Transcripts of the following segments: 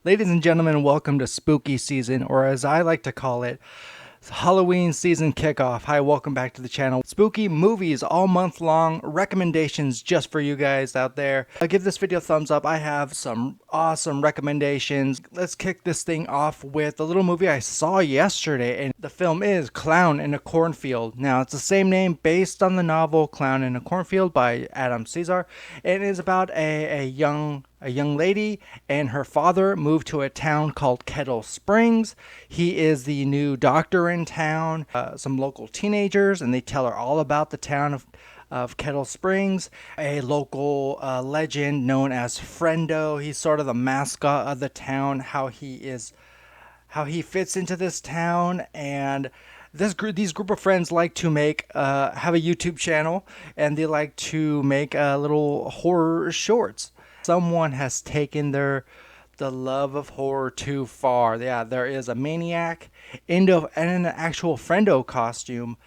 Ladies and gentlemen, welcome to spooky season, or as I like to call it, Halloween season kickoff. Hi, welcome back to the channel. Spooky movies all month long, recommendations just for you guys out there. Give this video a thumbs up. I have some awesome recommendations. Let's kick this thing off with a little movie I saw yesterday, and the film is Clown in a Cornfield. Now, it's the same name based on the novel Clown in a Cornfield by Adam Cesar, and it is about a young lady and her father moved to a town called Kettle Springs. He is the new doctor in town. Some local teenagers, and they tell her all about the town of Kettle Springs. A local legend known as Friendo. He's sort of the mascot of the town. How he fits into this town, and these group of friends like to make have a YouTube channel, and they like to make little horror shorts. Someone has taken the love of horror too far. Yeah, there is a maniac in an actual Friendo costume.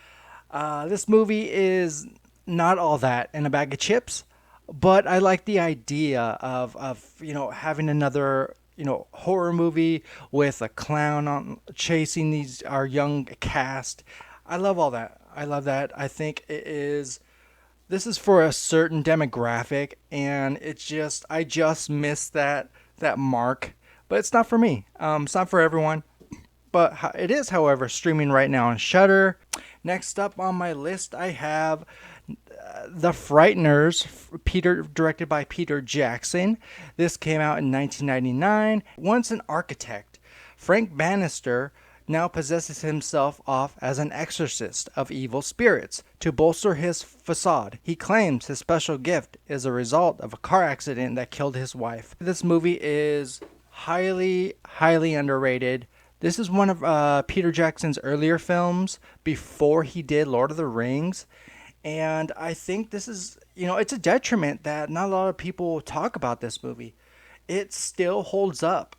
This movie is not all that in a bag of chips, but I like the idea of having another horror movie with a clown on chasing our young cast. I love all that. I love that. I think this is for a certain demographic, and I just missed that mark. But it's not for me. It's not for everyone. But it is, however, streaming right now on Shudder. Next up on my list, I have The Frighteners, directed by Peter Jackson. This came out in 1999. Once an architect, Frank Bannister now possesses himself off as an exorcist of evil spirits to bolster his facade. He claims his special gift is a result of a car accident that killed his wife. This movie is highly, highly underrated. This is one of Peter Jackson's earlier films before he did Lord of the Rings. And I think this is, it's a detriment that not a lot of people talk about this movie. It still holds up.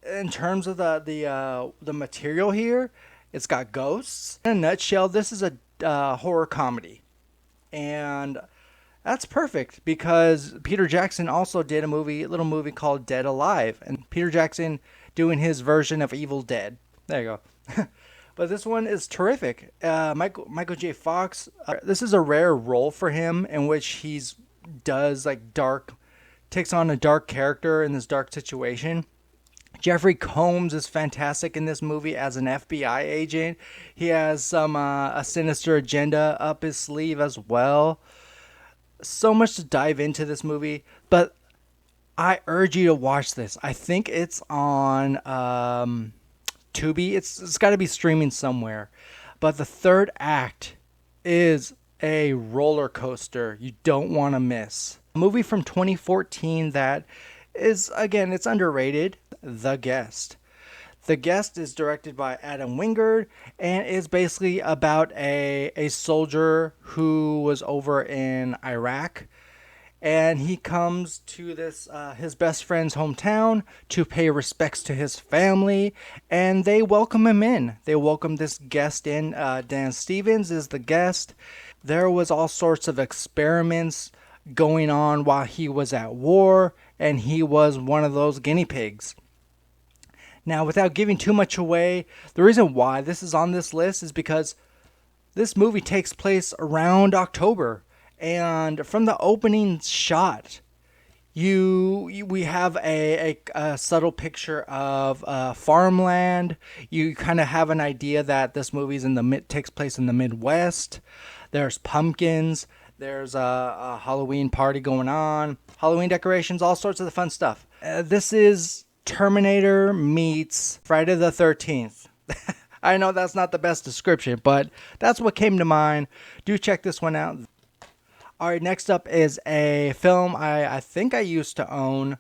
In terms of the material here, it's got ghosts. In a nutshell, this is a horror comedy, and that's perfect because Peter Jackson also did a little movie called Dead Alive, and Peter Jackson doing his version of Evil Dead. There you go. But this one is terrific. Michael J. Fox. This is a rare role for him in which takes on a dark character in this dark situation. Jeffrey Combs is fantastic in this movie as an FBI agent. He has a sinister agenda up his sleeve as well. So much to dive into this movie, but I urge you to watch this. I think it's on Tubi. It's got to be streaming somewhere. But the third act is a roller coaster you don't want to miss. A movie from 2014 that is, again, it's underrated. The Guest. The Guest is directed by Adam Wingard and is basically about a soldier who was over in Iraq, and he comes to this his best friend's hometown to pay respects to his family, and they welcome him in. They welcome this guest in. Dan Stevens is the guest. There was all sorts of experiments going on while he was at war, and he was one of those guinea pigs. Now, without giving too much away, the reason why this is on this list is because this movie takes place around October, and from the opening shot, we have a subtle picture of farmland. You kind of have an idea that this movie's takes place in the Midwest. There's pumpkins. There's a Halloween party going on, Halloween decorations, all sorts of the fun stuff. This is Terminator meets Friday the 13th. I know that's not the best description, but that's what came to mind. Do check this one out. All right, next up is a film I think I used to own,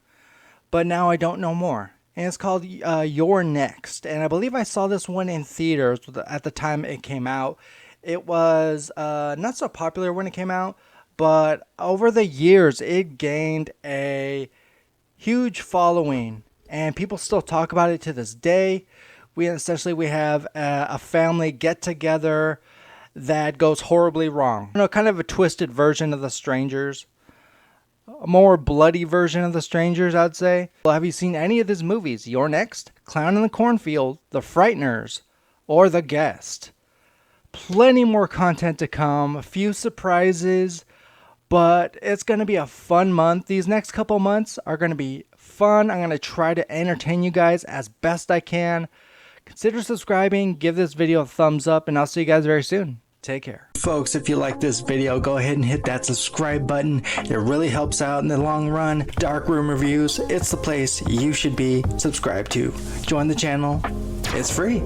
but now I don't know more. And it's called You're Next. And I believe I saw this one in theaters at the time it came out. It was not so popular when it came out, but over the years, it gained a huge following, and people still talk about it to this day. We have a family get together that goes horribly wrong. Kind of a twisted version of The Strangers. a more bloody version of The Strangers, I'd say. Well, have you seen any of these movies? You're Next, Clown in the Cornfield, The Frighteners, or The Guest? Plenty more content to come, a few surprises, but it's going to be a fun month. These next couple months are going to be fun. I'm going to try to entertain you guys as best I can. Consider subscribing, give this video a thumbs up, and I'll see you guys very soon. Take care. Folks, if you like this video, go ahead and hit that subscribe button. It really helps out in the long run. Dark Room Reviews, it's the place you should be subscribed to. Join the channel. It's free.